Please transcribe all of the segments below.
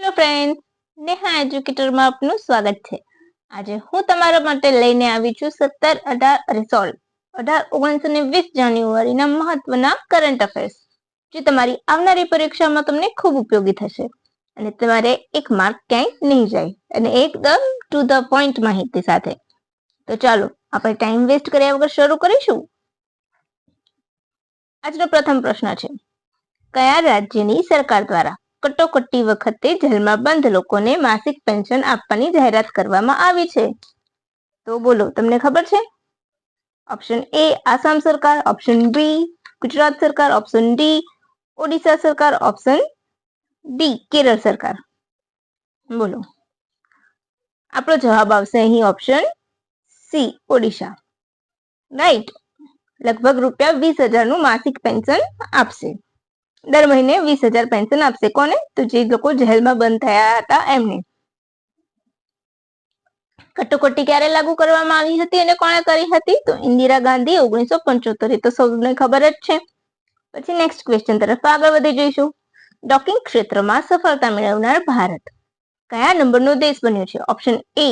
Hello friends, Neha એજ્યુકેટરમાં આપનું સ્વાગત છે. આજે હું તમારા માટે લઈને આવી છું 17, 18 19 અને 20 જાન્યુઆરીના મહત્વના કરંટ અફેર્સ, જે તમારી આવનારી પરીક્ષામાં તમને ખૂબ ઉપયોગી થશે અને તમારે એક માર્ક ક્યાંય નહીં જાય અને એકદમ ટુ ધ પોઈન્ટ માહિતી સાથે. તો ચાલો આપણે ટાઈમ વેસ્ટ કર્યા વગર શરૂ કરીશું. આજનો પ્રથમ પ્રશ્ન છે, કયા રાજ્યની સરકાર દ્વારા કટોકટી વખતે જેલમાં બંધ લોકોને માસિક પેન્શન આપવાની જાહેરાત કરવામાં આવી છે? તો બોલો, તમને ખબર છે? ઓપ્શન એ આસામ સરકાર, ઓપ્શન બી ગુજરાત સરકાર, ઓપ્શન ડી ઓડિશા સરકાર, ઓપ્શન ડી કેરળ સરકાર. બોલો. આપણો જવાબ આવશે અહીં ઓપ્શન સી ઓડિશા. રાઈટ. લગભગ ₹20,000 નું માસિક પેન્શન આપશે. દર મહિને 20,000 પેન્શન આપશે. કોને? તો જે લોકો જેલમાં બંધ થયા હતા એમને. કટોકટી ક્યારે લાગુ કરવામાં આવી હતી અને કોણે કરી હતી? તો ઇન્દિરા ગાંધી 1975. તો સૌને ખબર જ છે. પછી નેક્સ્ટ ક્વેશ્ચન તરફ આગળ વધી જઈશું. ડોકિંગ ક્ષેત્રમાં સફળતા મેળવનાર ભારત કયા નંબરનો દેશ બન્યો છે? ઓપ્શન એ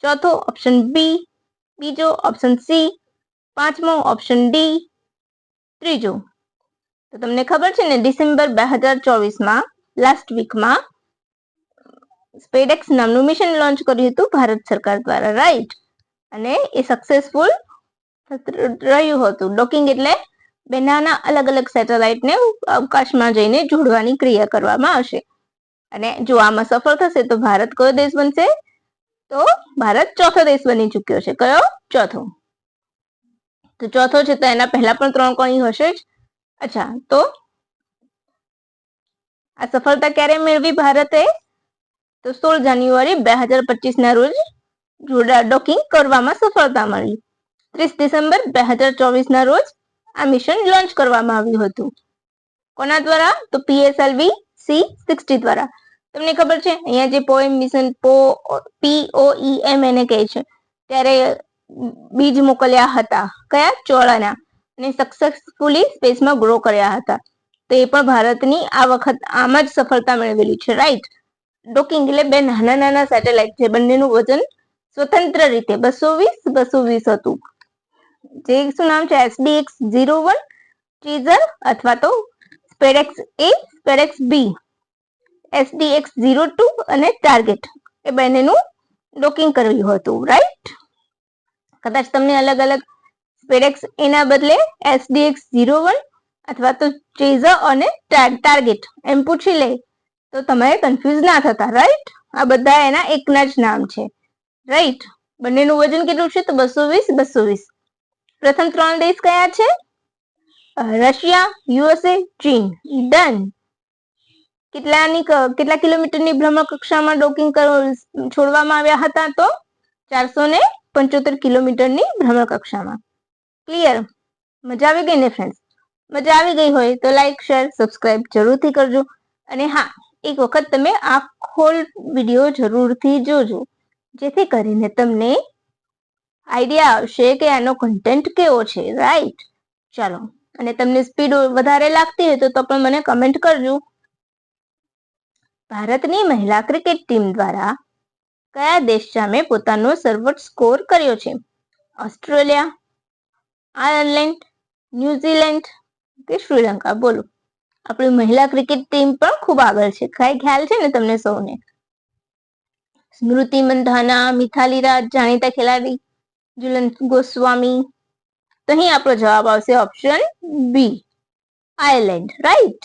ચોથો, ઓપ્શન બી બીજો, ઓપ્શન સી પાંચમો, ઓપ્શન ડી ત્રીજો. તો તમને ખબર છે ને, ડિસેમ્બર 2024માં લાસ્ટ વીકમાં સ્પેડેક્સ નામનું મિશન લોન્ચ કર્યું હતું ભારત સરકાર દ્વારા, રાઈટ. અને એ સક્સેસફુલ રહ્યું હતું. ડોકિંગ એટલે બે નાના અલગ અલગ સેટેલાઇટને અવકાશમાં જઈને જોડવાની ક્રિયા કરવામાં આવશે. અને જો આમાં સફળ થશે તો ભારત કયો દેશ બનશે? તો ભારત ચોથો દેશ બની ચૂક્યો છે. કયો? ચોથો. તો ચોથો છે તો એના પહેલા પણ 3 કોઈ હશે જ. અચ્છા, તો આ સફળતા ક્યારે મેળવી ભારતે? તો 16 જાન્યુઆરી 2025 ના રોજ ડોકિંગ કરવામાં સફળતા મળી. 30 ડિસેમ્બર 2024 ના રોજ આ મિશન લોન્ચ કરવામાં આવ્યું હતું. કોના દ્વારા? તો PSLV C-60 દ્વારા. તમને ખબર છે, અહીંયા જે પોએમ મિશન POEM એને કહે છે, ત્યારે બીજ મોકલ્યા હતા. કયા? ચોળાના. અને સક્સેસફુલી સ્પેસમાં ગ્રો કર્યા હતા. તો એ પણ ભારતની આ વખત આમ જ સફળતા મેળવેલી છે, રાઈટ. ડોકિંગ એટલે બે નાના નાના સેટેલાઇટ છે, બંનેનું વજન સ્વતંત્ર રીતે 220 હતું. જે શું નામ છે? SDX-01 ટીઝર અથવા તો SpaDeX A, SpaDeX B, SDX-02 અને ટાર્ગેટ, એ બંનેનું ડોકિંગ કર્યું હતું, રાઈટ. કદાચ તમને અલગ અલગ સ્પેડેક્સ A ના બદલે SDX-01 અથવા તો ટીઝર અને ટાર્ગેટ એમ પૂછી લે તો તમે કન્ફ્યુઝ ના થતા, રાઈટ. આ બધા એના એકના જ નામ છે, રાઈટ. બંનેનું વજન કેટલું છે? તો 220. પ્રથમ 3 દેશ કયા છે? રશિયા, USA, ચીન. ડન. કેટલા કિલોમીટરની ભ્રમણ કક્ષામાં ડોકિંગ છોડવામાં આવ્યા હતા? તો 475 કિલોમીટરની ભ્રમણ કક્ષામાં. ક્લિયર? મજા આવી ગઈ ને ફ્રેન્ડ્સ? મજા આવી ગઈ હોય તો લાઈક, શેર, સબસ્ક્રાઇબ જરૂરથી કરજો. અને હા, એક વખત તમે આખો વિડીયો જરૂરથી જોજો, જેથી કરીને તમને આઈડિયા આવશે કે આનો કન્ટેન્ટ કેવો છે, રાઈટ. ચાલો, અને તમને સ્પીડ વધારે લાગતી હોય તો પણ મને કમેન્ટ કરજો. ભારતની મહિલા ક્રિકેટ ટીમ દ્વારા કયા દેશ સામે પોતાનો સર્વોચ્ચ સ્કોર કર્યો છે? ઓસ્ટ્રેલિયા, આયર્લેન્ડ, ન્યુઝીલેન્ડ કે શ્રીલંકા? બોલો. આપણી મહિલા ક્રિકેટ ટીમ પણ ખૂબ આગળ છે, કઈ ખ્યાલ છે ને તમને સૌને? સ્મૃતિ મંધાના, મિથાલી રાજ જાણીતા ખેલાડી, ઝુલન ગોસ્વામી. તો અહીં આપણો જવાબ આવશે option B, Ireland, right.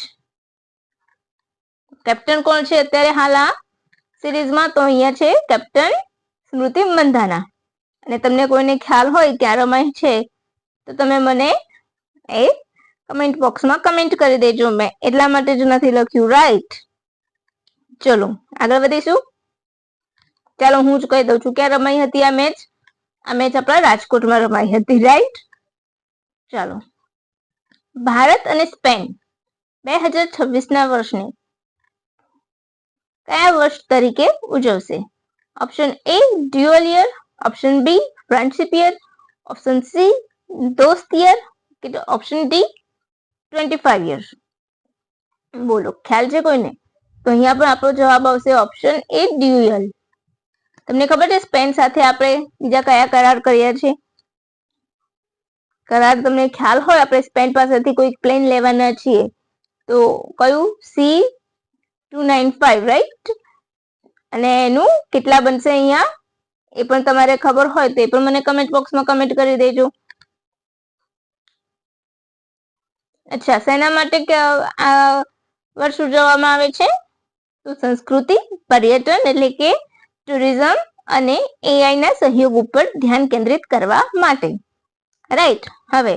Captain કોણ છે અત્યારે હાલ આ સિરીઝમાં? તો અહીંયા છે કેપ્ટન સ્મૃતિ મંધાના. અને તમને કોઈને ખ્યાલ હોય કે આ રમાય છે તો તમે મને એ કમેન્ટ બોક્સમાં કમેન્ટ કરી દેજો. મેં એટલા માટે જ નથી લખ્યું, રાઈટ. ચલો આગળ વધીશું. ચાલો હું જ કહી દઉં છું ક્યાં રમાઈ હતી આ મેચ. આ મેચ આપણા રાજકોટમાં રમાઈ હતી, રાઈટ. ચાલો, ભારત અને સ્પેન 2026ના વર્ષને કયા વર્ષ તરીકે ઉજવશે? Option A dual year, option B friendship year, option C દોસ્ત યર કે ઓપ્શન ડી 25 યર્સ. બોલો, ખ્યાલ છે કોઈને? તો અહીંયા પણ આપણો જવાબ આવશે ઓપ્શન એ ડ્યુઅલ. તમને ખબર છે સ્પેન સાથે આપણે બીજા કયા કરાર કર્યા છે? કરાર તમને ખ્યાલ હોય, આપણે સ્પેન પાસેથી કોઈ પ્લેન લેવાના છીએ, તો કયું? C295, right? અને એનું કેટલા બનશે અહીંયા એ પણ તમારે ખબર હોય તો એ પણ મને કમેન્ટ બોક્સમાં કમેન્ટ કરી દેજો. અચ્છા, શેના માટે આ વર્ષ ઉજવવામાં આવે છે? તો સંસ્કૃતિ, પર્યટન એટલે કે ટુરિઝમ અને એઆઈ ના સહયોગ ઉપર ધ્યાન કેન્દ્રિત કરવા માટે, રાઈટ? હવે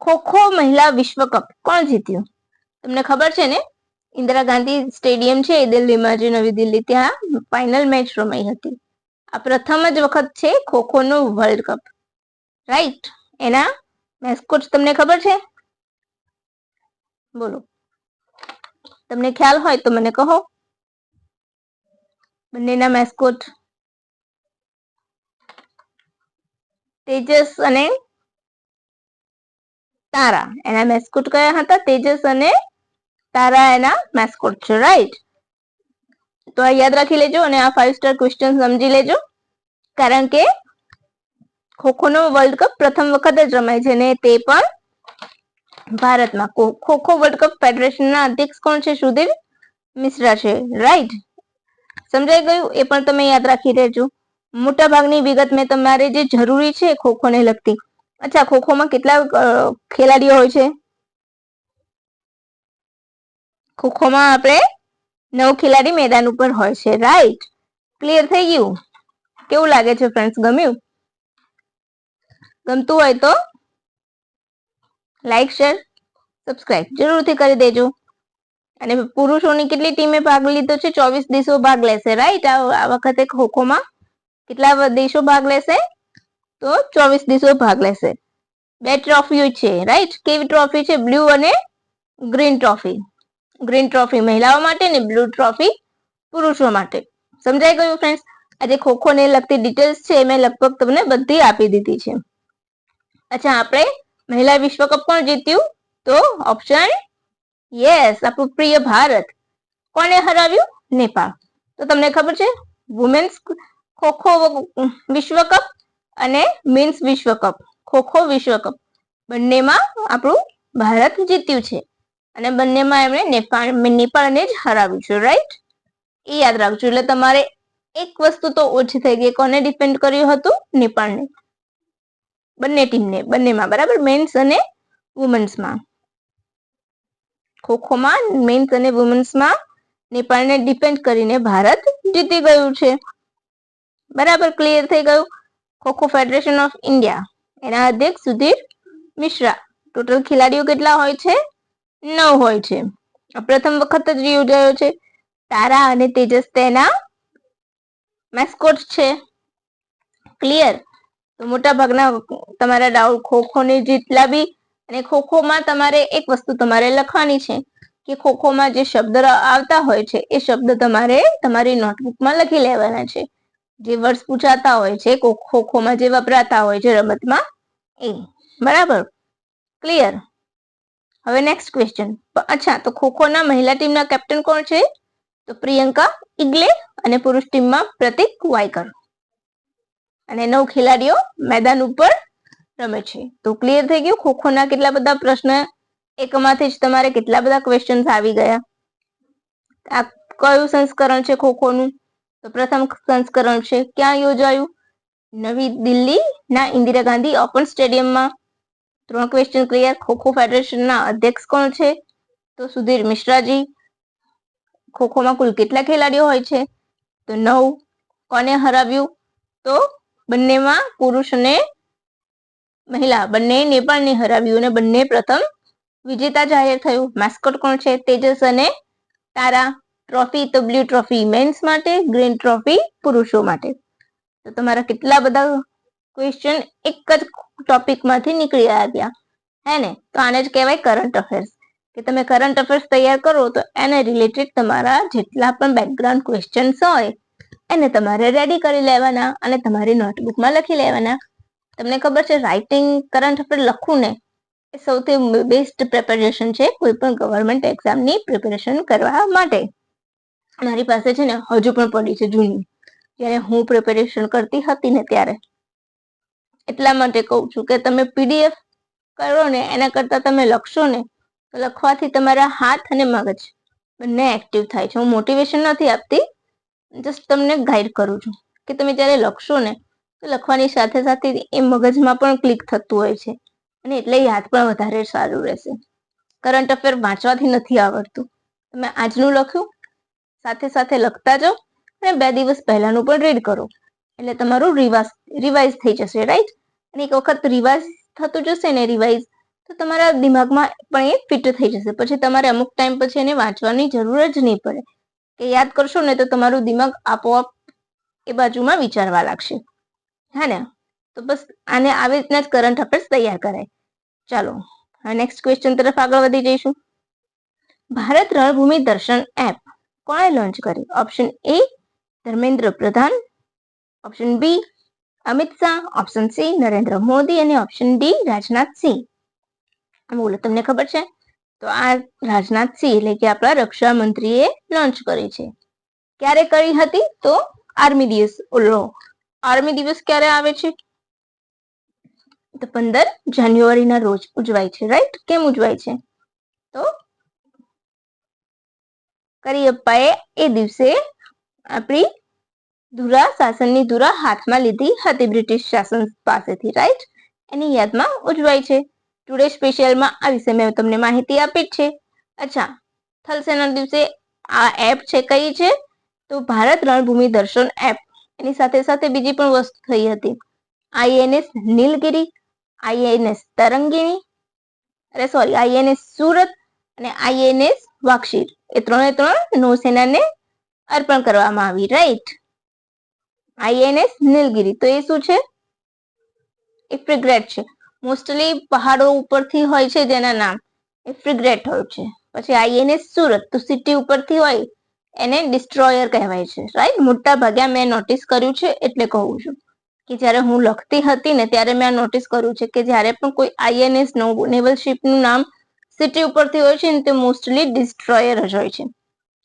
ખોખો મહિલા વિશ્વકપ કોણ જીત્યું? તમને ખબર છે ને, ઇન્દિરા ગાંધી સ્ટેડિયમ છે દિલ્હીમાં, જે નવી દિલ્હી, ત્યાં ફાઇનલ મેચ રમાઈ હતી. આ પ્રથમ જ વખત છે ખોખો નો વર્લ્ડ કપ, રાઈટ? એના મેસ્કોટ તમને ખબર છે? બોલો, તમને ખ્યાલ હોય તો મને કહો. બંનેના મેસ્કોટ તેજસ અને તારા, એના મેસ્કોટ કયા હતા? તેજસ અને તારા એના મેસ્કોટ છે, રાઈટ? તો આ યાદ રાખી લેજો અને આ 5 સ્ટાર ક્વેશ્ચન સમજી લેજો, કારણ કે ખોખો નો વર્લ્ડ કપ પ્રથમ વખત જ રમાય છે, ને તે પણ ભારતમાં. ખોખો વર્લ્ડ કપ ફેડરેશનના અધ્યક્ષ કોણ છે? સુધીર મિશ્રા છે, રાઈટ? સમજાઈ ગયું? એ પણ તમે યાદ રાખી લેજો. મોટા ભાગની વિગત મેં તમારે જે જરૂરી છે ખોખો ને લગતી. અચ્છા, ખોખોમાં કેટલા ખેલાડીઓ હોય છે? ખોખોમાં આપણે 9 ખેલાડી મેદાન ઉપર હોય છે, રાઈટ? ક્લિયર થઈ ગયું? કેવું લાગે છે ફ્રેન્ડ્સ? ગમ્યું? ગમતું હોય તો લાઈક, શેર, સબસ્ક્રાઇબ જરૂરથી કરી દેજો. અને પુરુષોની કેટલી ટીમે ભાગ લીધો છે? 24 દેશો ભાગ લેશે, રાઈટ? આ વખતે ખોખોમાં કેટલા દેશો ભાગ લેશે? તો 24 દેશો ભાગ લેશે. 2 ટ્રોફીઓ છે, રાઈટ? કેવી ટ્રોફી છે? બ્લુ અને ગ્રીન ટ્રોફી. ગ્રીન ટ્રોફી મહિલાઓ માટે ને બ્લુ ટ્રોફી પુરુષો માટે. સમજાઈ ગયું ફ્રેન્ડ્સ? આજે ખોખો ને લગતી ડિટેલ્સ છે મેં લગભગ તમને બધી આપી દીધી છે. અચ્છા, આપણે મહિલા વિશ્વકપ કોણ જીત્યું? તો ઓપ્શન યસ, આપણું પ્રિય ભારત. કોને હરાવ્યું? નેપાળ. તો તમને ખબર છે વુમેન્સ ખોખો વિશ્વકપ અને મેન્સ વિશ્વકપ, ખોખો વિશ્વકપ બંનેમાં આપણું ભારત જીત્યું છે, અને બંનેમાં એમણે નેપાળને જ હરાવ્યું છે, રાઈટ? એ યાદ રાખજો. એટલે તમારે એક વસ્તુ તો ઓછી થઈ ગઈ. કોને ડિપેન્ડ કર્યું હતું? નેપાળને. બંને ટીમને, બંનેમાં, બરાબર? મેન્સ અને વુમેન્સમાં. ખોખોમાં મેન્સ અને વુમેન્સમાં નેપાળને ડિપેન્ડ કરીને ભારત જીતી ગયું છે, બરાબર? ક્લિયર થઈ ગયું? ખોખો ફેડરેશન ઓફ ઇન્ડિયા, એના અધ્યક્ષ સુધીર મિશ્રા. ટોટલ ખેલાડીઓ કેટલા હોય છે? 9 હોય છે. પ્રથમ વખત જ યોજાયો છે. તારા અને તેજસ તેના મેસ્કોટ છે. ક્લિયર? તો મોટા ભાગના તમારા ડાઉટ ખોખોની જેટલા બી, અને ખોખોમાં તમારે એક વસ્તુ તમારે લખવાની છે કે ખોખોમાં જે શબ્દ આવતા હોય છે એ શબ્દ તમારે તમારી નોટબુકમાં લખી લેવાના છે. જે વર્ડ્સ પૂછાતા હોય છે ખોખોમાં, જે વપરાતા હોય છે રમતમાં, એ. બરાબર? ક્લિયર? હવે નેક્સ્ટ ક્વેશ્ચન. અચ્છા, તો ખોખોના મહિલા ટીમના કેપ્ટન કોણ છે? તો પ્રિયંકા ઇગ્લે, અને પુરુષ ટીમમાં પ્રતિક વાયકર. અને 9 ખેલાડીઓ મેદાન ઉપર રમે છે. તો ક્લિયર થઈ ગયું? ખોખોના કેટલા બધા પ્રશ્ન, એકમાંથી જ તમારે કેટલા બધા ક્વેશ્ચન્સ આવી ગયા. આ કયું સંસ્કરણ છે ખોખોનું? તો પ્રથમ સંસ્કરણ છે. ક્યાં યોજાયું? નવી દિલ્હી ના ઇન્દિરા ગાંધી ઓપન સ્ટેડિયમમાં. 3 ક્વેશ્ચન ક્લિયર. ખોખો ફેડરેશનના અધ્યક્ષ કોણ છે? તો સુધીર મિશ્રાજી. ખોખોમાં કુલ કેટલા ખેલાડીઓ હોય છે? તો 9. કોને હરાવ્યું? તો બંનેમાં પુરુષ અને મહિલા બંને નેપાળને હરાવ્યું, અને બંને પ્રથમ વિજેતા જાહેર થયું. મેસ્કોટ કોણ છે? તેજસ અને તારા. ટ્રોફી તો બ્લુ ટ્રોફી મેન્સ માટે, ગ્રીન ટ્રોફી પુરુષો માટે. તો તમારા કેટલા બધા ક્વેશ્ચન એક જ ટોપિકમાંથી નીકળી આવ્યા, હે ને? તો આને જ કહેવાય કરંટ અફેર્સ. કે તમે કરંટ અફેર્સ તૈયાર કરો તો એને રિલેટેડ તમારા જેટલા પણ બેકગ્રાઉન્ડ ક્વેશ્ચન્સ હોય એને તમારે રેડી કરી લેવાના અને તમારી નોટબુકમાં લખી લેવાના. તમને ખબર છે રાઇટિંગ કરંટ અફેર લખવું ને એ સૌથી બેસ્ટ પ્રિપેરેશન છે કોઈ પણ ગવર્મેન્ટ એક્ઝામની પ્રિપેરેશન કરવા માટે. મારી પાસે છે ને હજુ પણ પડી છે જૂની, જ્યારે હું પ્રિપેરેશન કરતી હતી ને ત્યારે. એટલા માટે કહું છું કે તમે પીડીએફ કરો ને એના કરતા તમે લખશો ને તો લખવાથી તમારા હાથ અને મગજ બંને એક્ટિવ થાય છે. હું મોટિવેશન નથી આપતી, જસ્ટ તમને ગાઈડ કરું છું કે તમે જ્યારે લખશો ને તો લખવાની સાથે સાથે એ મગજમાં પણ ક્લિક થતું હોય છે અને એટલે યાદ પણ વધારે સારું રહેશે. કરંટ અફેર વાંચવાથી નથી આવડતું. તમે આજનું લખ્યું સાથે સાથે લખતા જાઓ અને 2 દિવસ પહેલાનું પણ રીડ કરો એટલે તમારું રિવાઇઝ થઈ જશે, રાઈટ? અને એક વખત રિવાઇઝ થતું જશે ને તો તમારા દિમાગમાં પણ એ ફિટ થઈ જશે. પછી તમારે અમુક ટાઈમ પછી એને વાંચવાની જરૂર જ નહીં પડે કે યાદ કરશો ને તો તમારું દિમાગ આપોઆપ એ બાજુમાં વિચારવા લાગશે. હા ને? તો બસ આને આવી રીતના જ કરંટ અફેર્સ તૈયાર કરાય. ચાલો નેક્સ્ટ ક્વેશ્ચન તરફ આગળ વધી જઈશું. ભારત રણભૂમિ દર્શન એપ કોણે લોન્ચ કરી? Option A Dharmendra Pradhan, option B Amit Shah, option C Narendra Modi અને ઓપ્શન ડી રાજનાથ સિંહ. બોલો, તમને ખબર છે? તો આ રાજનાથ સિંહ એટલે કે આપણા રક્ષા મંત્રીએ લોન્ચ કરી છે. ક્યારે કરી હતી? તો આર્મી દિવસ. આર્મી દિવસ ક્યારે આવે છે? તો 15 જાન્યુઆરીના રોજ ઉજવાય છે, રાઈટ? કેમ ઉજવાય છે? તો કરિયપ્પાએ એ દિવસે આપણી શાસનની ધુરા હાથમાં લીધી હતી બ્રિટિશ શાસન પાસેથી, રાઈટ? એની યાદમાં ઉજવાય છે. ટુડે સ્પેશિયલમાં આ વિશે મેં તમને માહિતી આપી જ છે. અચ્છા, થલ સેના દિવસે આ એપ છે કઈ છે? તો ભારત રણભૂમિ દર્શન એપ. એની સાથે સાથે બીજી પણ વસ્તુ થઈ હતી. આઈએનએસ નીલગિરી, આઈએનએસ તરંગિણી, આઈએનએસ સુરત અને આઈએનએસ વાક્ષીર. એ 3 નૌસેનાને અર્પણ કરવામાં આવી, રાઈટ? આઈએનએસ નીલગિરી તો એ શું છે? એ ફ્રિગેટ છે. મોસ્ટલી પહાડો ઉપરથી હોય છે જેના નામ એ ફ્રિગેટ હોય છે. પછી આઈએનએસ સુરત તો સિટી ઉપરથી હોય એને ડિસ્ટ્રોયર કહેવાય છે, રાઈટ? મોટા ભાગ્યા મેં નોટિસ કર્યું છે એટલે કહું છું કે જ્યારે હું લખતી હતી ને ત્યારે મેં નોટિસ કર્યું છે કે જ્યારે પણ કોઈ આઈએનએસ નેવલ શિપનું નામ સિટી ઉપરથી હોય છે ને તે મોસ્ટલી ડિસ્ટ્રોયર જ હોય છે.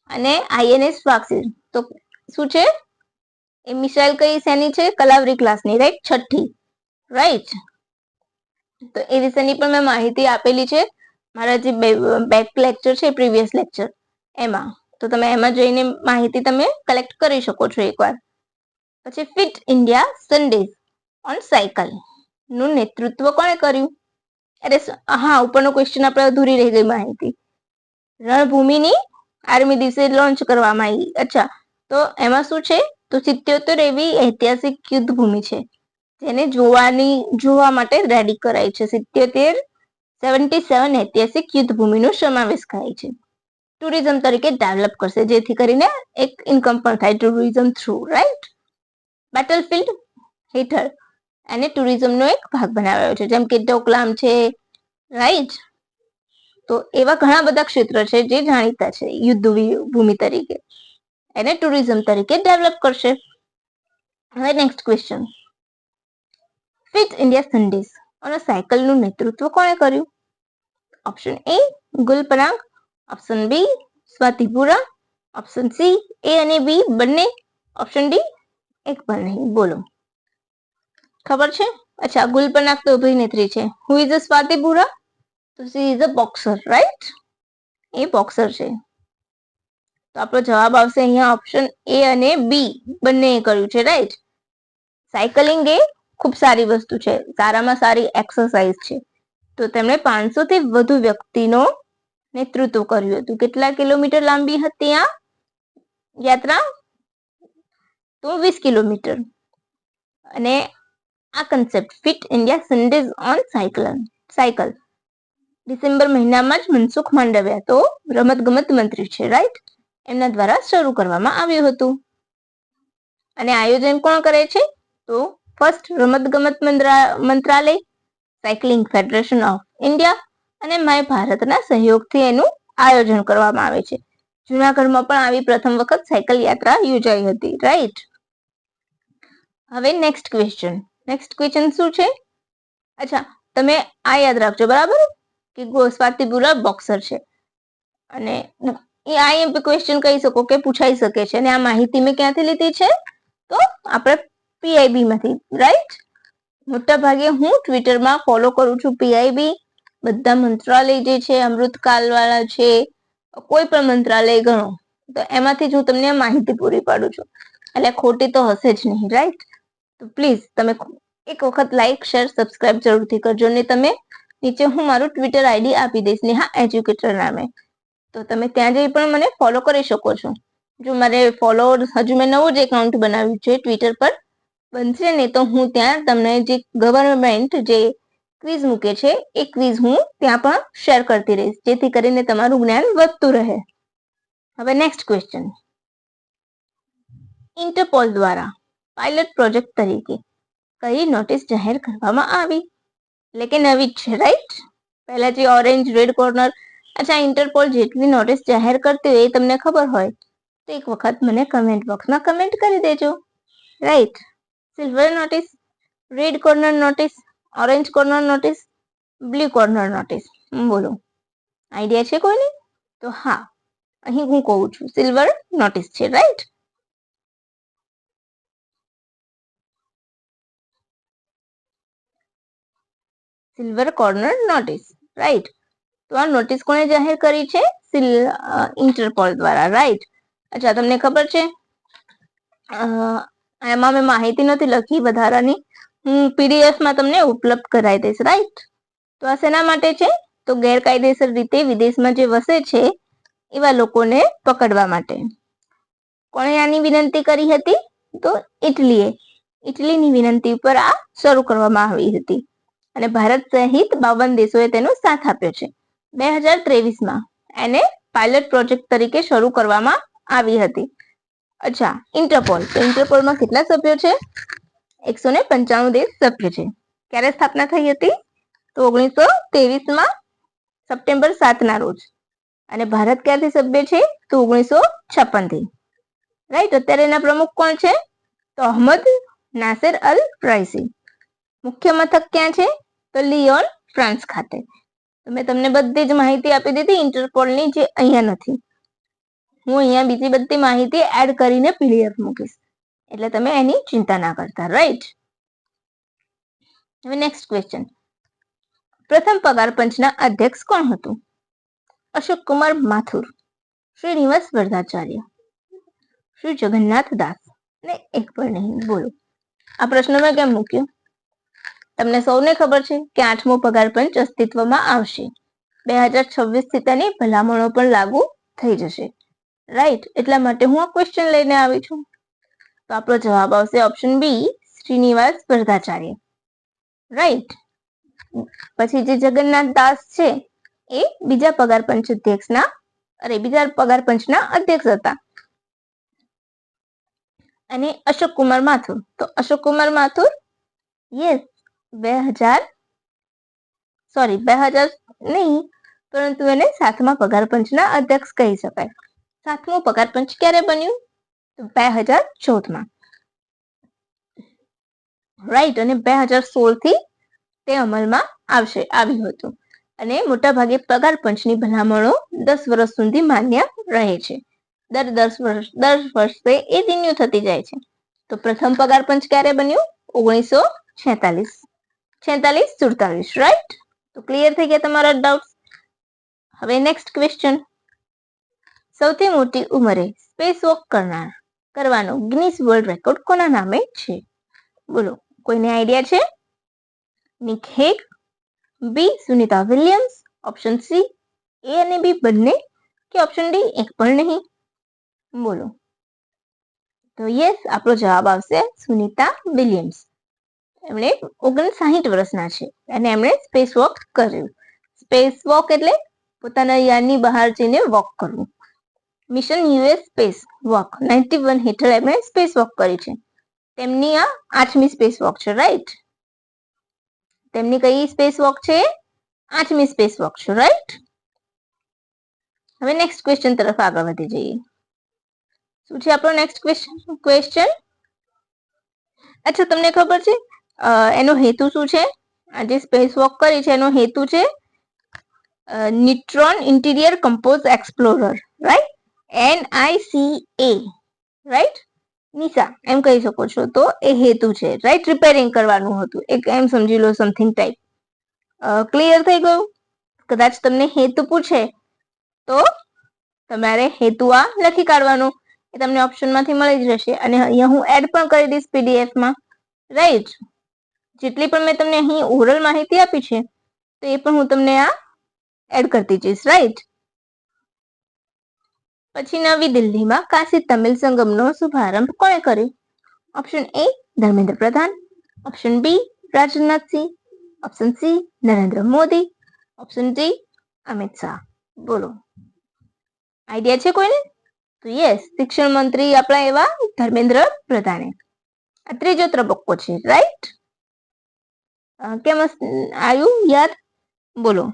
અને આઈએનએસ વાક્ષીર તો શું છે? એ મિસાઇલ કઈ શેની છે? કલાવરી ક્લાસની, રાઈટ? 6ઠ્ઠી, રાઈટ? તો એ વિશેની પણ મેં માહિતી આપેલી છે મારા જે બેક લેક્ચર છે, પ્રીવિયસ લેક્ચર એમાં. તો તમે એમાં જઈને માહિતી તમે કલેક્ટ કરી શકો છો એકવાર. પછી fit India Sundays on cycle નું નેતૃત્વ કોણે કર્યું? અરે હા, ઉપરનો ક્વેશ્ચન આપણે અધૂરી રહી ગઈ માહિતી. રણભૂમિની આર્મી દિવસે લોન્ચ કરવામાં આવી. અચ્છા, તો એમાં શું છે? તો 77 એવી ઐતિહાસિક યુદ્ધ ભૂમિ છે જેને જોવા માટે રેડી કરાય છે. 77 ઐતિહાસિક યુદ્ધ ભૂમિનો સમાવેશ થાય છે. ટુરિઝમ તરીકે ડેવલપ કરશે જેથી કરીને એક ઇન્કમ પણ થાય ટુરિઝમ થ્રુ, રાઈટ? બેટલફિલ્ડ હેઠળ અને ટુરિઝમનો એક ભાગ બનાવ્યો છે, જેમ કે ડોકલામ છે, રાઈટ? તો એવા ઘણા બધા ક્ષેત્ર છે જે જાણીતા છે યુદ્ધ ભૂમિ તરીકે. એને ટુરિઝમ તરીકે ડેવલપ કરશે. હવે next question. Fit India Sundays અને સાયકલનું નેતૃત્વ કોણે કર્યું? Option A Gul Panag, option B Saweety Boora, option C A અને બી બંને, ઓપ્શન ડી એક પણ નહીં. બોલો, ખબર છે? અચ્છા, ગુલપનાગ તો અભિનેત્રી છે. Who is a Saweety Boora? તો she is a boxer, right? એ બોક્સર છે. તો આપણો જવાબ આવશે અહીંયા ઓપ્શન એ અને બી બંને કર્યું છે, રાઈટ? સાયકલિંગ એ ખૂબ સારી વસ્તુ છે, સારામાં સારી એક્સરસાઇઝ છે. તો તેમણે 500 થી વધુ વ્યક્તિનો નેતૃત્વ કર્યું હતું. કેટલા કિલોમીટર લાંબી હતી આ યાત્રા? તો 20 કિલોમીટર. અને આ concept fit India Sundays on cycle December મહિનામાં જ મનસુખ માંડવિયા તો રમતગમત મંત્રી છે, રાઈટ? એમના દ્વારા શરૂ કરવામાં આવ્યું હતું. અને આયોજન કોણ કરે છે? તો ફર્સ્ટ રમતગમત મંત્રાલય, સાયકલિંગ ફેડરેશન ઓફ ઇન્ડિયા અને માય ભારતના સહયોગથી એનું આયોજન કરવામાં આવે છે. જુનાગઢમાં પણ આવી પ્રથમ વખત સાયકલ યાત્રા યોજાઈ હતી, રાઈટ? હવે નેક્સ્ટ ક્વેશ્ચન શું છે? અચ્છા, તમે આ યાદ રાખજો, બરાબર? કે સ્વાતિપુરા બોક્સર છે અને એ આઈએમપી ક્વેશ્ચન કહી શકો કે પૂછાઈ શકે છે. અને આ માહિતી મેં ક્યાંથી લીધી છે? તો આપણે પીઆઈબી માંથી, રાઈટ. મોટા ભાગે હું ટ્વિટરમાં ફોલો કરું છું પીઆઈબી. બધા મંત્રાલય જે છે, અમૃતકાલ વાળા છે, કોઈ પણ મંત્રાલય ગણો, તો એમાંથી જ હું તમને માહિતી પૂરી પાડું છું. એટલે ખોટી તો હશે જ નહીં, રાઈટ. તો પ્લીઝ તમે એક વખત લાઈક, શેર, સબસ્ક્રાઇબ જરૂરથી કરજો. ને તમે નીચે હું મારું ટ્વિટર આઈડી આપી દઈશ, નેહા એજ્યુકેટર નામે, તો તમે ત્યાં જઈ પણ મને ફોલો કરી શકો છો. જો મારે ફોલોઅર્સ, હજુ મેં નવું જ એકાઉન્ટ બનાવ્યું છે ટ્વિટર પર, બનશે ને તો હું ત્યાં તમને જે ગવર્મેન્ટ જે ક્વિઝ મૂકે છે એ ક્વિઝ હું ત્યાં પણ શેર કરતી રહીશ, જેથી કરીને તમારું જ્ઞાન વધતું રહે. હવે નેક્સ્ટ ક્વેશ્ચન. ઇન્ટરપોલ દ્વારા પાયલટ પ્રોજેક્ટ તરીકે કઈ નોટિસ જાહેર કરવામાં આવી? એટલે કે નવી જ છે, રાઈટ. પહેલા જે ઓરેન્જ, રેડ કોર્નર. અચ્છા, ઇન્ટરપોલ જેટલી નોટિસ જાહેર કરતી હોય એ તમને ખબર હોય તો એક વખત મને કમેન્ટ બોક્સમાં કમેન્ટ કરી દેજો, right. Silver notice, red corner notice, orange corner notice, blue corner notice, બોલો આઈડિયા છે કોઈને? તો હા, અહીં હું કહું છું સિલ્વર નોટિસ છે, right. Silver corner notice, right. તો આ નોટિસ કોણે જાહેર કરી છે? ઇન્ટરપોલ દ્વારા, રાઈટ. અચ્છા, તમને ખબર છે એમાં મેં માહિતી નથી લખી વધારાની, હું પીડીએફમાં તમને ઉપલબ્ધ કરાવી દઈશ, રાઈટ. તો આ શેના માટે છે? તો ગેરકાયદેસર રીતે વિદેશમાં જે વસે છે એવા લોકોને પકડવા માટે. કોણે આની વિનંતી કરી હતી? તો ઇટલીએ. ઇટલીની વિનંતી પર આ શરૂ કરવામાં આવી હતી અને ભારત સહિત 52 દેશોએ તેનો સાથ આપ્યો છે. 2023માં એને પાયલટ પ્રોજેક્ટ તરીકે શરૂ કરવામાં આવી હતી. અચ્છા, ઇન્ટરપોલ. તો ઇન્ટરપોલમાં કેટલા સભ્યો છે? 195 દેશ સભ્ય છે. ક્યારે સ્થાપના થઈ હતી? તો 1923માં સપ્ટેમ્બર 7ના રોજ. અને ભારત ક્યારથી સભ્ય છે? તો 1956 થી, રાઈટ. અત્યારે એના પ્રમુખ કોણ છે? તો અહમદ નાસિર અલ રઈસી. મુખ્ય મથક ક્યાં છે? તો લિયોન, ફ્રાન્સ ખાતે. મેં તમને બધી જ માહિતી આપી દીધી ઇન્ટરપોલની, જે અહીંયા નથી. હું અહીંયા બીજી બધી માહિતી એડ કરીને પીડીએફ મૂકીશ, એટલે તમે એની ચિંતા ના કરતા, રાઈટ. હવે નેક્સ્ટ ક્વેશ્ચન. પ્રથમ પગાર પંચના અધ્યક્ષ કોણ હતું? અશોક કુમાર માથુર, શ્રીનિવાસ વરદાચાર્ય, શ્રી જગન્નાથ દાસ, ને એક પણ નહીં. બોલો આ પ્રશ્ન મેં કેમ મૂક્યો? તમને સૌને ખબર છે કે 8મો પગાર પંચ અસ્તિત્વમાં આવશે. 2026 થી તેની ભલામણો પણ લાગુ થઈ જશે, રાઈટ. એટલા માટે હું આ ક્વેશ્ચન લઈને આવી છું. તો આપણો જવાબ આવશે ઓપ્શન બી, શ્રીનિવાસ વરદાચાર્ય, રાઈટ. પછી જે જગન્નાથ દાસ છે એ બીજા પગાર પંચ અધ્યક્ષ હતા. અને અશોક કુમાર માથુર, તો અશોક કુમાર માથુર, યસ, 2000 નહીં, પરંતુ એને 7મા પગાર પંચના અધ્યક્ષ કહી શકાય. 7મો પગાર પંચ ક્યારે બન્યું? તો 2014માં, રાઈટ. અને 2016 થી તે અમલમાં આવ્યું હતું. અને મોટા ભાગે પગાર પંચની ભલામણો 10 વર્ષ સુધી માન્ય રહે છે. દર 10 વર્ષે એ રિન્યુ થતી જાય છે. તો પ્રથમ પગાર પંચ ક્યારે બન્યું? 1946-47, રાઈટ. તો ક્લિયર થઈ ગયા તમારા ડાઉટ? હવે નેક્સ્ટ ક્વેશ્ચન. સૌથી મોટી ઉંમરે સ્પેસ વોક કરવાનો ગિનિસ વર્લ્ડ રેકોર્ડ કોના નામે છે? બોલો, કોઈને આઈડિયા છે? Nick Hague, B Sunita Williams, option C A અને બી બંને, કે ઓપ્શન ડી એક પણ નહીં? બોલો. તો યસ, આપણો જવાબ આવશે સુનિતા વિલિયમ્સ. એમણે 59 વર્ષના છે અને એમણે સ્પેસ વોક કર્યું. સ્પેસ વોક એટલે પોતાના યાનની બહાર જઈને વોક કરવું. મિશન યુએસ સ્પેસ વોક 91 હેઠળ એમણે સ્પેસ વોક કરી છે. તેમની આ 8મી સ્પેસ વોક છે, રાઈટ. તેમની કઈ સ્પેસ વોક છે? 8મી સ્પેસ વોક છે, રાઈટ. હવે નેક્સ્ટ ક્વેશ્ચન તરફ આગળ વધી જઈએ. શું છે આપણો નેક્સ્ટ ક્વેશ્ચન? અચ્છા, તમને ખબર છે એનો હેતુ શું છે? આ જે સ્પેસ વોક કરી છે એનો હેતુ છે neutron interior compose explorer, right. NICA, right, નિશા એમ કહી શકો છો. તો એ હેતુ છે, રાઈટ, રિપેરિંગ કરવાનું હતું, એક એમ સમજી લો સમથિંગ ટાઈપ. ક્લિયર થઈ ગયું? કદાચ તમને હેતુ પૂછે તો તમારે હેતુ આ લખી કાઢવાનું, એ તમને ઓપ્શનમાંથી મળી જ રહેશે. અને અહીંયા હું એડ પણ કરી દઈશ પીડીએફમાં, રાઈટ. જેટલી પણ મેં તમને અહીં ઓરલ માહિતી આપી છે તો એ પણ હું તમને આ એડ કરતી જઈશ, રાઈટ. પછી નવી દિલ્હીમાં કાશી તમિલ સંગમનો શુભારંભ કોણે કર્યો? Option A Dharmendra Pradhan, option B Rajnath Singh, option C Narendra Modi, option D Amit Shah. બોલો, આઈડિયા છે કોઈને? તો યસ, શિક્ષણ મંત્રી આપણા એવા ધર્મેન્દ્ર પ્રધાને. આ ત્રીજો તબક્કો છે, રાઈટ. કેમ આવ્યું યાદ? બોલો.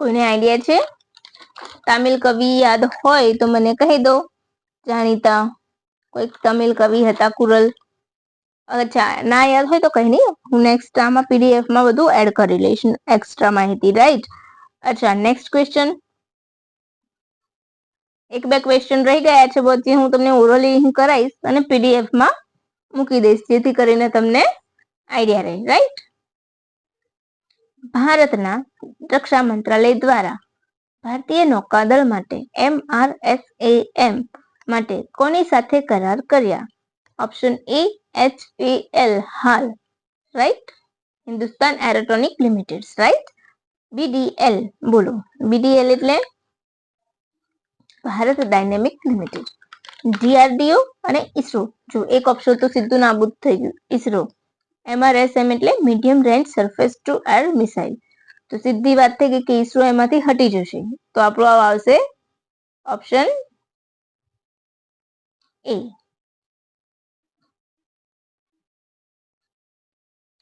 કોઈને આઈડિયા છે? તામિલ કવિ યાદ હોય તો મને કહી દો. જાણીતા કોઈક તમિલ કવિ હતા, કુરલ. અચ્છા, ના યાદ હોય તો કઈ નહીં, હું નેક્સ્ટ આમાં પીડીએફમાં બધું એડ કરી લઈશ, એક્સ્ટ્રા માહિતી, રાઈટ. અચ્છા, નેક્સ્ટ ક્વેશ્ચન. એક બે ક્વેશ્ચન રહી ગયા છે, બધી હું તમને ઓરલી કરાવીશ અને પીડીએફમાં મૂકી દઈશ, જેથી કરીને તમને આઈડિયા રહે, રાઈટ. ભારતના રક્ષા મંત્રાલય દ્વારા ભારતીય નૌકાદળ માટે MRSAM માટે કોની સાથે કરાર કર્યા? ઓપ્શન એ HAL, હાલ, right, Hindustan એરોનોટિક limited, right. BDL, બોલો. BDL એટલે ભારત ડાયનેમિક લિમિટેડ. DRDO અને ISRO. જો એક ઓપ્શન તો સીધું નાબૂદ થઈ ગયું, ISRO. MRSM એટલે medium range surface two air missile. તો સીધી વાત થઈ ગઈ કે ISRO એમાંથી હટી જશે. તો આપણો આવશે ઓપ્શન એ.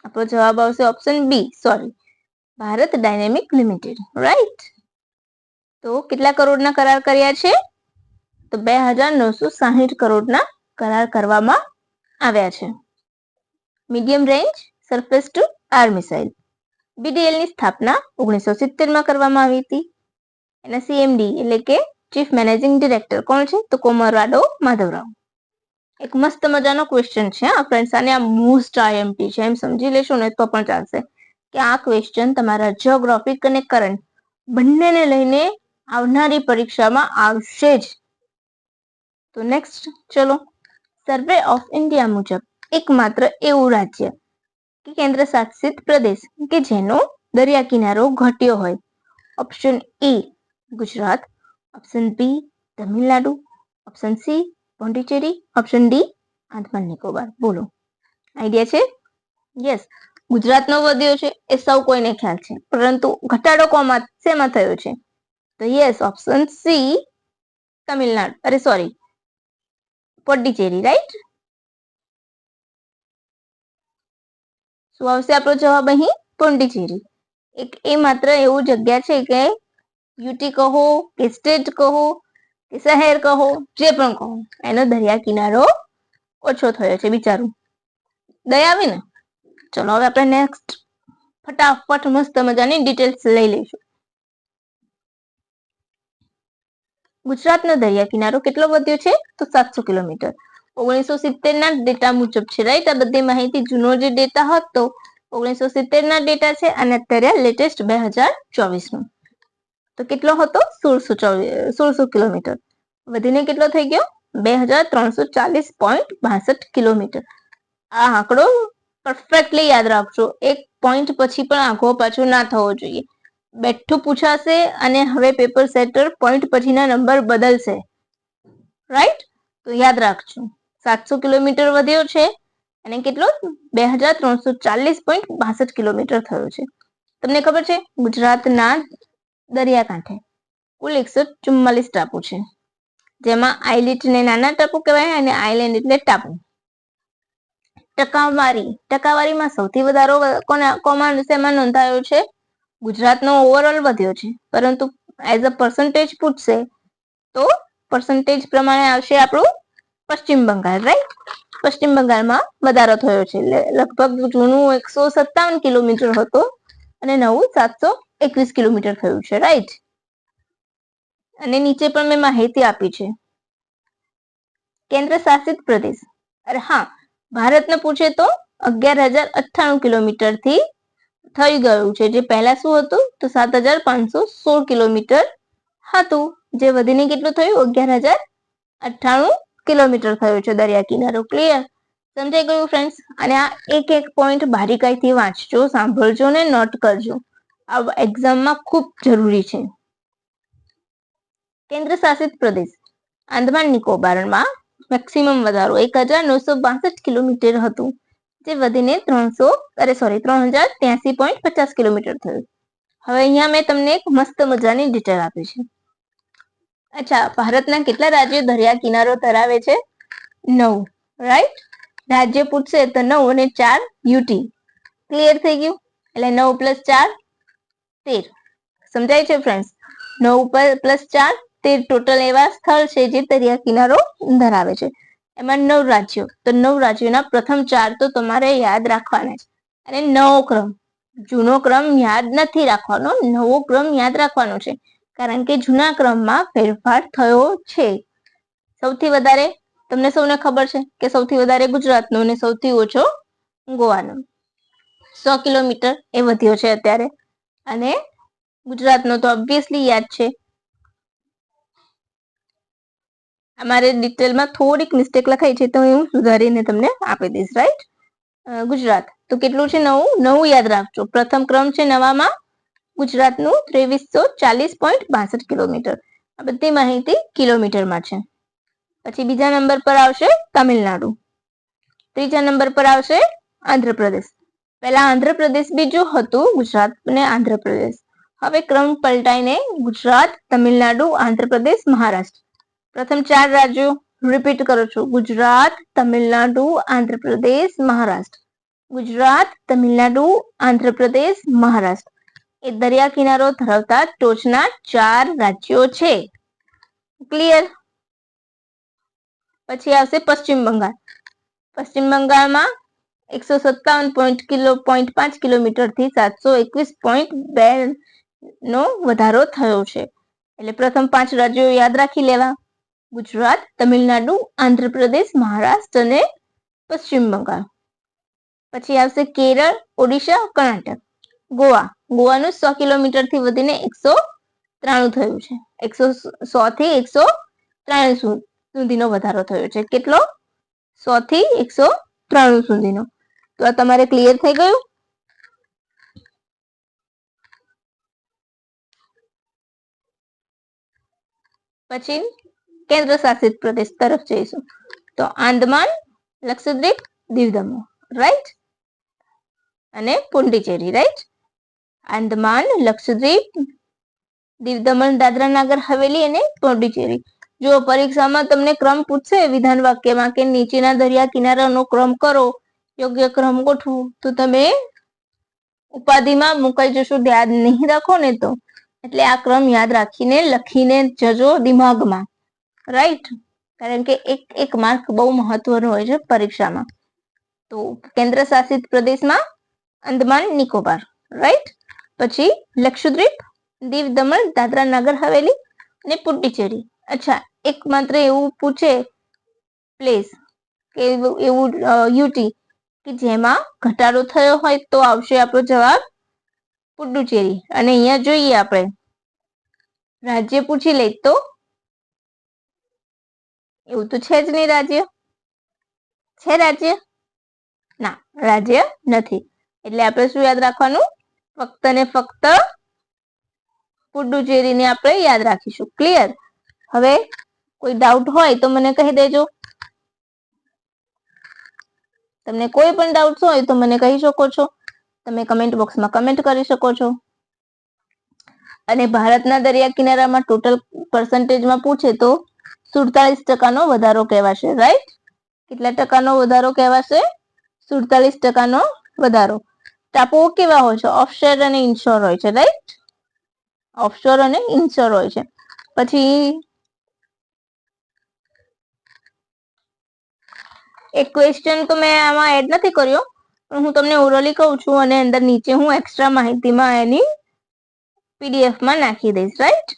આપણો જવાબ આવશે option B, sorry, Bharat dynamic limited, right. તો કેટલા કરોડના કરાર કર્યા છે? તો 2960 કરોડના કરાર કરવામાં આવ્યા છે. Medium range surface two air missile. BDL ની સ્થાપના 1970માં કરવામાં આવી હતી. એના CMD એટલે કે ચીફ મેનેજિંગ ડિરેક્ટર કોણ છે? તો કોમરાડો માધવરાવ. એક મસ્ત મજાનો ક્વેશ્ચન છે આ ફ્રેન્ડ્સ, અને આ મોસ્ટ IMP છે, એમ સમજી લેશો ને તો પણ ચાલશે કે આ ક્વેશ્ચન તમારા જીઓગ્રાફિક અને કરંટ બંનેને લઈને આવનારી પરીક્ષામાં આવશે જ. તો નેક્સ્ટ ચલો. સર્વે ઓફ ઇન્ડિયા મુજબ એકમાત્ર એવું રાજ્ય કે કેન્દ્ર શાસિત પ્રદેશ કે જેનો દરિયા કિનારો ઘટ્યો હોય. Option A Gujarat, option B Tamil Nadu, option C Pondicherry, option D Andaman Nicobar. બોલો, આઈડિયા છે? યસ, ગુજરાતનો વધ્યો છે એ સૌ કોઈને ખ્યાલ છે, પરંતુ ઘટાડો શેમાં થયો છે? તો યસ, ઓપ્શન સી તમિલનાડુ, અરે સોરી, પોંડિચેરી, રાઈટ. શું આવશે આપણો જવાબ અહીં? પોંડિચેરી. એક એ માત્ર એવું જગ્યા છે કે યુટી કહો કે સ્ટેટ કહો કે શહેર કહો, જે પણ કહો, એનો દરિયા કિનારો ઓછો થયો છે, બિચારું. દયા આવી ને. ચલો હવે આપણે નેક્સ્ટ ફટાફટ મસ્ત મજાની ડિટેલ્સ લઈ લઈશું. ગુજરાતનો દરિયા કિનારો કેટલો વધ્યો છે? તો 700 કિલોમીટર. 1970ના ડેટા મુજબ છે, રાઈટ. આ બધી માહિતી જૂનો જે ડેટા હતો 1970ના ડેટા છે, અને અત્યારે લેટેસ્ટ 2024નો. તો કેટલો હતો? 1600 કિલોમીટર. વધીને કેટલો થઈ ગયો? 2340.62 કિલોમીટર. આ આંકડો પરફેક્ટલી યાદ રાખજો, એક પોઈન્ટ પછી પણ આંખો પાછો ના થવો જોઈએ. બેઠું પૂછાશે અને હવે પેપર સેટર પોઈન્ટ પછીના નંબર બદલશે, રાઈટ. તો યાદ રાખજો, 700 કિલોમીટર વધ્યો છે અને કેટલો? 2340.62 કિલોમીટર થયો છે. તમને ખબર છે ગુજરાતના દરિયાકાંઠે કુલ 144 ટાપુ છે, જેમાં આઇલેટ ને નાના ટાપુ કહેવાય અને આઇલેન્ડ એટલે ટાપુ. ટકાવારીમાં સૌથી વધારો શેમાં નોંધાયો છે? ગુજરાતનો ઓવરઓલ વધ્યો છે, પરંતુ એઝ અ પર્સન્ટેજ પૂછશે તો પર્સન્ટેજ પ્રમાણે આવશે આપણું પશ્ચિમ બંગાળ, રાઈટ. પશ્ચિમ બંગાળમાં વધારો થયો છે. લગભગ જૂનું 157 કિલોમીટર હતો અને નવું 721 કિલોમીટર થયું છે. રાઈટ. અને નીચે પણ મેં માહિતી આપી છે. કેન્દ્ર શાસિત પ્રદેશ, અરે હા, ભારતને પૂછે તો 11,098 કિલોમીટર થી થઈ ગયું છે. જે પહેલા શું હતું તો 7,516 કિલોમીટર હતું, જે વધીને કેટલું થયું 11,098 કિલોમીટર થયું છે દરિયા કિનારો. ક્લિયર? સમજાઈ ગયું ફ્રેન્ડ્સ? અને આ એક પોઈન્ટ બારીકાઈથી વાંચજો, સાંભળજો ને નોટ કરજો. આ એક્ઝામમાં ખૂબ જરૂરી છે. કેન્દ્ર શાસિત પ્રદેશ આંદામાન નિકોબારમાં મેક્સિમમ વધારો 1,962 કિલોમીટર હતું, જે વધીને 3,083.50 કિલોમીટર થયું. હવે અહીંયા મેં તમને એક મસ્ત મજાની ડિટેલ આપી છે. અચ્છા, ભારતના કેટલા રાજ્યો દરિયા કિનારો ધરાવે છે? 9. રાઈટ. રાજ્ય પૂછશે તો 9 અને 4 યુટી. ક્લિયર થઈ ગયું? એટલે 9 + 4 13. સમજાય છે ફ્રેન્ડ્સ? 9 + 4 13 ટોટલ એવા સ્થળ છે જે દરિયા કિનારો ધરાવે છે. એમાં 9 રાજ્યો. તો 9 રાજ્યોના પ્રથમ 4 તો તમારે યાદ રાખવાના છે. અને નવો ક્રમ, જૂનો ક્રમ યાદ નથી રાખવાનો, નવો ક્રમ યાદ રાખવાનો છે, કારણ કે જૂના ક્રમમાં ફેરફાર થયો છે. સૌથી વધારે તમને સૌને ખબર છે કે સૌથી વધારે ગુજરાતનો અને સૌથી ઓછો ગોવાનો. 100 કિલોમીટર એ વધ્યો છે અત્યારે. અને ગુજરાતનો તો ઓબ્વિયસલી યાદ છે. અમારે ડિટેલમાં થોડીક મિસ્ટેક લખાઈ છે, તો હું સુધારીને તમને આપી દઈશ. રાઈટ. ગુજરાત તો કેટલું છે? નવું યાદ રાખજો. પ્રથમ ક્રમ છે નવામાં ગુજરાતનું 2340.62 કિલોમીટર. આ બધી માહિતી કિલોમીટરમાં છે. પછી બીજા નંબર પર આવશે તમિલનાડુ. ત્રીજા નંબર પર આવશે આંધ્રપ્રદેશ. પહેલા આંધ્રપ્રદેશ બીજું હતું, ગુજરાત અને આંધ્રપ્રદેશ. હવે ક્રમ પલટાઈને ગુજરાત, તમિલનાડુ, આંધ્રપ્રદેશ, મહારાષ્ટ્ર. પ્રથમ 4 રાજ્યો રિપીટ કરું છું: ગુજરાત, તમિલનાડુ, આંધ્રપ્રદેશ, મહારાષ્ટ્ર. ગુજરાત, તમિલનાડુ, આંધ્રપ્રદેશ, મહારાષ્ટ્ર એ દરિયા કિનારો ધરાવતા ટોચના 4 રાજ્યો છે. ક્લિયર? પછી આવશે પશ્ચિમ બંગાળ. પશ્ચિમ બંગાળમાં 157.5 કિલોમીટર થી 721.2 નો વધારો થયો છે. એટલે પ્રથમ 5 રાજ્યો યાદ રાખી લેવા: ગુજરાત, તમિલનાડુ, આંધ્રપ્રદેશ, મહારાષ્ટ્ર અને પશ્ચિમ બંગાળ. પછી આવશે કેરળ, ઓડિશા, કર્ણાટક. ગોવાનું 100 કિલોમીટર થી વધીને 193 થયું છે. 100 થી 193 સુધીનો વધારો થયો છે. કેટલો? 100 થી 193 સુધીનો. તો આ તમારે ક્લિયર થઈ ગયું? પછી કેન્દ્ર શાસિત પ્રદેશ તરફ જઈશું. તો આંદામાન, લક્ષદ્વીપ, દીવ દમણ. રાઈટ. અને પુડુચેરી. રાઈટ. આંદામાન, લક્ષદ્વીપ, દીવ દમણ, દાદરા નગર હવેલી અને પુડુચેરી. જો પરીક્ષામાં તમને ક્રમ પૂછશે વિધાન વાક્યમાં કે નીચેના દરિયા કિનારાનો ક્રમ કરો, યોગ્ય ક્રમ ગોઠવો, તો તમે ઉપાધિમાં મુકાઈ જશો. યાદ નહીં રાખો ને તો. એટલે આ ક્રમ યાદ રાખીને લખીને જજો દિમાગમાં. રાઈટ. કારણ કે એક માર્ક બહુ મહત્વનો હોય છે પરીક્ષામાં. તો કેન્દ્ર શાસિત પ્રદેશમાં આંદામાન નિકોબાર. રાઈટ. પછી લક્ષદ્વીપ, દીવ દમણ, દાદરા નગર હવેલી અને પુડુચેરી. અચ્છા, એક માત્ર એવું પૂછે પ્લેસ કે એવું યુટી કે જેમાં ઘટાડો થયો હોય, તો આવશે આપણો જવાબ પુડુચેરી. અને અહીંયા જોઈએ આપણે રાજ્ય પૂછી લે તો એવું તો છે જ નહીં. રાજ્ય છે? રાજ્ય ના, રાજ્ય નથી. એટલે આપણે શું યાદ રાખવાનું? ફક્ત ને ફક્ત પુડુચેરીને આપણે યાદ રાખીશું. ક્લિયર? હવે કોઈ ડાઉટ હોય તો મને કહી દેજો. તમને કોઈ પણ ડાઉટ હોય તો મને કહી શકો છો. તમે કમેન્ટ બોક્સમાં કમેન્ટ કરી શકો છો. અને ભારતના દરિયા કિનારામાં ટોટલ પર્સન્ટેજમાં પૂછે તો 47% વધારો કહેવાશે. રાઈટ. કેટલા ટકાનો વધારો કહેવાશે? 47% વધારો. ટાપુઓ કેવા હોય છે? ઓફશોર અને ઇનશોર હોય છે. રાઈટ. ઓફશોર અને ઇનશોર હોય છે. પછી એક ક્વેશ્ચન તો મેં આમાં એડ નથી કર્યો, પણ હું તમને ઓરલી કહું છું અને અંદર નીચે હું એક્સ્ટ્રા માહિતીમાં એની પીડીએફમાં નાખી દઈશ. રાઈટ?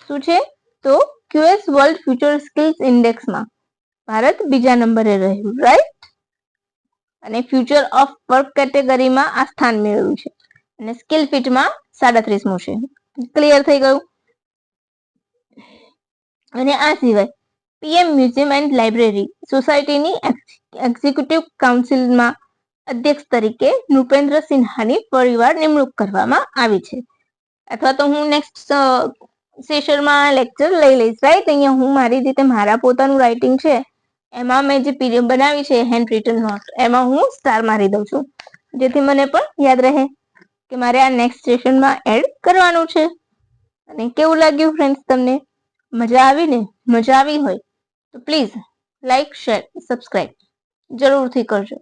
શું છે તો ક્યુએસ વર્લ્ડ ફ્યુચર સ્કિલ્સ ઇન્ડેક્સમાં ભારત બીજા નંબરે રહ્યું. રાઈટ? અને ફ્યુચર ઓફ વર્ક કેટેગરીમાં આ સ્થાન મેળવ્યું છે અને સ્કિલ ફિટમાં 37મું છે. ક્લિયર થઈ ગયું? અને આ સિવાય પીએમ મ્યુઝિયમ એન્ડ લાઇબ્રેરી સોસાયટીની એક્ઝિક્યુટિવ કાઉન્સિલમાં અધ્યક્ષ તરીકે નૃપેન્દ્ર સિન્હાની ફરીવાર નિમણૂક કરવામાં આવી છે. અથવા તો હું નેક્સ્ટ સેશનમાં લેક્ચર લઈ લઈશ. રાઈટ? અહીંયા હું મારી રીતે મારા પોતાનું રાઇટિંગ છે એમાં મેં જે પીડીએફ બનાવી છે હેન્ડ રિટન નોટ, એમાં હું સ્ટાર મારી દઉં છું, જેથી મને પણ યાદ રહે કે મારે આ નેક્સ્ટ સેશનમાં એડ કરવાનું છે. અને કેવું લાગ્યું ફ્રેન્ડ્સ તમને? મજા આવી ને? મજા આવી હોય તો પ્લીઝ લાઈક, શેર, સબસ્ક્રાઈબ જરૂરથી કરજો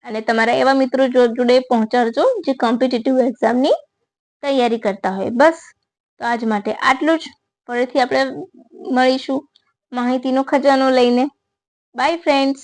અને તમારા એવા મિત્રો જોડે પહોંચાડજો જે કોમ્પિટિટિવ એક્ઝામની તૈયારી કરતા હોય. બસ, તો આજ માટે આટલું જ. ફરીથી આપણે મળીશું માહિતીનો ખજાનો લઈને. By friends.